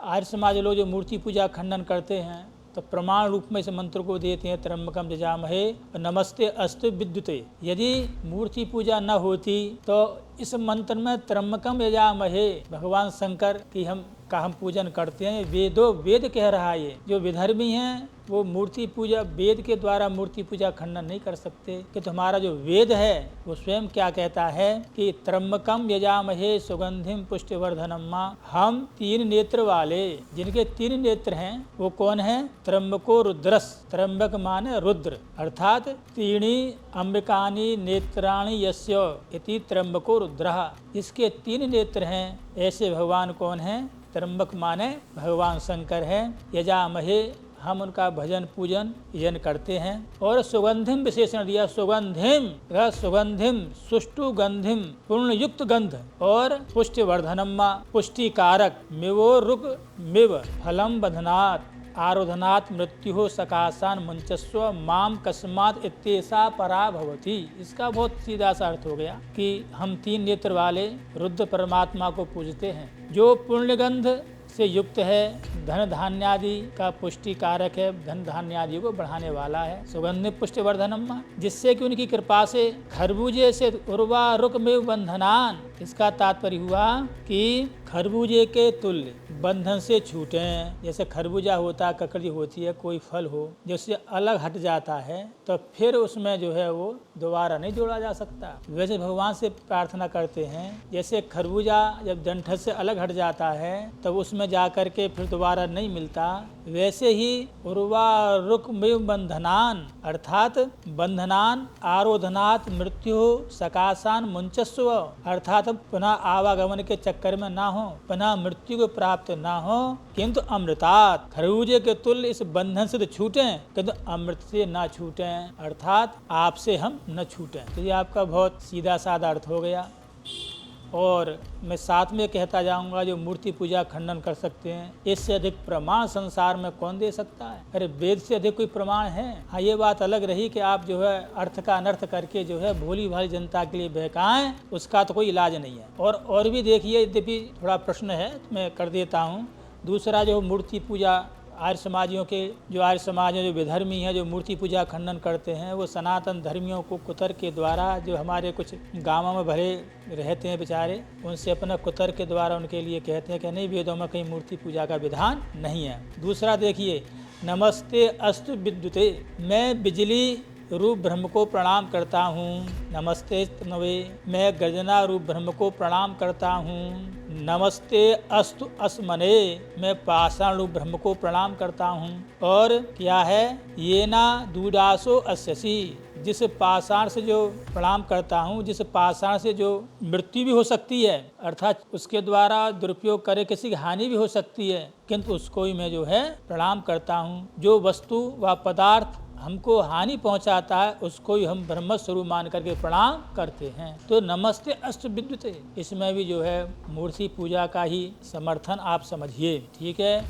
आर्य समाज लोग जो मूर्ति पूजा खंडन करते हैं तो प्रमाण रूप में इस मंत्र को देते हैं, त्र्यंबकम यजामहे नमस्ते अस्तु विद्युते। यदि मूर्ति पूजा न होती तो इस मंत्र में त्र्यंबकम यजामहे भगवान शंकर की हम पूजन करते हैं। वेद कह रहा है। ये जो विधर्मी हैं वो मूर्ति पूजा वेद के द्वारा मूर्ति पूजा खंडन नहीं कर सकते, कि तो हमारा जो वेद है वो स्वयं क्या कहता है कि त्र्यंबकम यजामहे सुगंधिम पुष्टिवर्धनम। हम 3 नेत्र वाले, जिनके 3 नेत्र हैं वो कौन है? त्र्यंबको रुद्रस। त्र्यंबक माने रुद्र, अर्थात 3 अम्बिकानि नेत्राणि यस्य इति त्र्यंबको रुद्रः। इसके 3 नेत्र हैं ऐसे भगवान कौन है? त्र्यंबक माने भगवान शंकर है। यजामहे हम उनका भजन पूजन यजन करते हैं। और सुगंधिम विशेषण दिया, सुगंधिम सुष्टु गंधिम पूर्णयुक्त गंध और पुष्टिवर्धनम पुष्टिकारक मिवो रुक मिव फलम बधनात् आरोधनात् मृत्यु सकाशान मुंचस्व माम कस्मात इत्येषा परा भवति। इसका बहुत सीधा सा अर्थ हो गया कि हम 3 नेत्र वाले रुद्र परमात्मा को पूजते हैं, जो पुण्यगंध से युक्त है, धन धान्यादि का पुष्टि कारक है, धन धान्यादि को बढ़ाने वाला है। सुगंधि पुष्टिवर्धनम, जिससे कि उनकी कृपा से खरबूजे से उर्वा रुक में बंधनान। इसका तात्पर्य हुआ कि खरबूजे के तुल्य बंधन से छूटें। जैसे खरबूजा होता है, ककड़ी होती है, कोई फल हो जिससे अलग हट जाता है तो फिर उसमें जो है वो दोबारा नहीं जोड़ा जा सकता। वैसे भगवान से प्रार्थना करते हैं, जैसे खरबूजा जब डंठल से अलग हट जाता है तब उसमें जा कर के फिर दोबारा नहीं मिलता, वैसे ही उर्वा रुक में बंधनान अर्थात बंधनान आरोधनात् मृत्यु सकाशान मुंचस्व, अर्थात पुनः आवागमन के चक्कर में ना हो, पुनः मृत्यु को प्राप्त ना हो, किंतु अमृतात खरबूजे के तुल्य इस बंधन से तो छूटें किंतु अमृत से ना छूटें, अर्थात आपसे हम न छूटें। तो ये आपका बहुत सीधा साधा अर्थ हो गया। और मैं साथ में कहता जाऊंगा, जो मूर्ति पूजा खंडन कर सकते हैं, इससे अधिक प्रमाण संसार में कौन दे सकता है? अरे वेद से अधिक कोई प्रमाण है? हाँ, ये बात अलग रही कि आप जो है अर्थ का अनर्थ करके जो है भोली भाली जनता के लिए बहकाएं, उसका तो कोई इलाज नहीं है। और भी देखिए, यद्यपि थोड़ा प्रश्न है तो मैं कर देता हूँ। दूसरा, जो मूर्ति पूजा आर्य समाजियों के, जो आर्य समाज में जो विधर्मी हैं, जो मूर्ति पूजा खंडन करते हैं, वो सनातन धर्मियों को कुतर के द्वारा, जो हमारे कुछ गांवों में भरे रहते हैं बेचारे, उनसे अपना कुतर के द्वारा उनके लिए कहते हैं कि नहीं, वेदों में कहीं मूर्ति पूजा का विधान नहीं है। दूसरा देखिए, नमस्ते अस्तु विद्युते, मैं बिजली रूप ब्रह्म को प्रणाम करता हूँ। नमस्ते नवे, मैं गर्जना रूप ब्रह्म को प्रणाम करता हूँ। नमस्ते अस्तु अस्मने, मैं पाषाण रूप ब्रह्म को प्रणाम करता हूँ। और क्या है? ये ना दूडासो अस्यसि, जिस पाषाण से जो प्रणाम करता हूँ, जिस पाषाण से जो मृत्यु भी हो सकती है, अर्थात उसके द्वारा दुरुपयोग करे किसी की हानि भी हो सकती है, किंतु उसको ही मैं जो है प्रणाम करता हूँ। जो वस्तु व पदार्थ हमको हानि पहुंचाता है उसको ही हम ब्रह्म स्वरूप मान करके प्रणाम करते हैं। तो नमस्ते अस्तु विद्युते, इसमें भी जो है मूर्ति पूजा का ही समर्थन आप समझिए। ठीक है।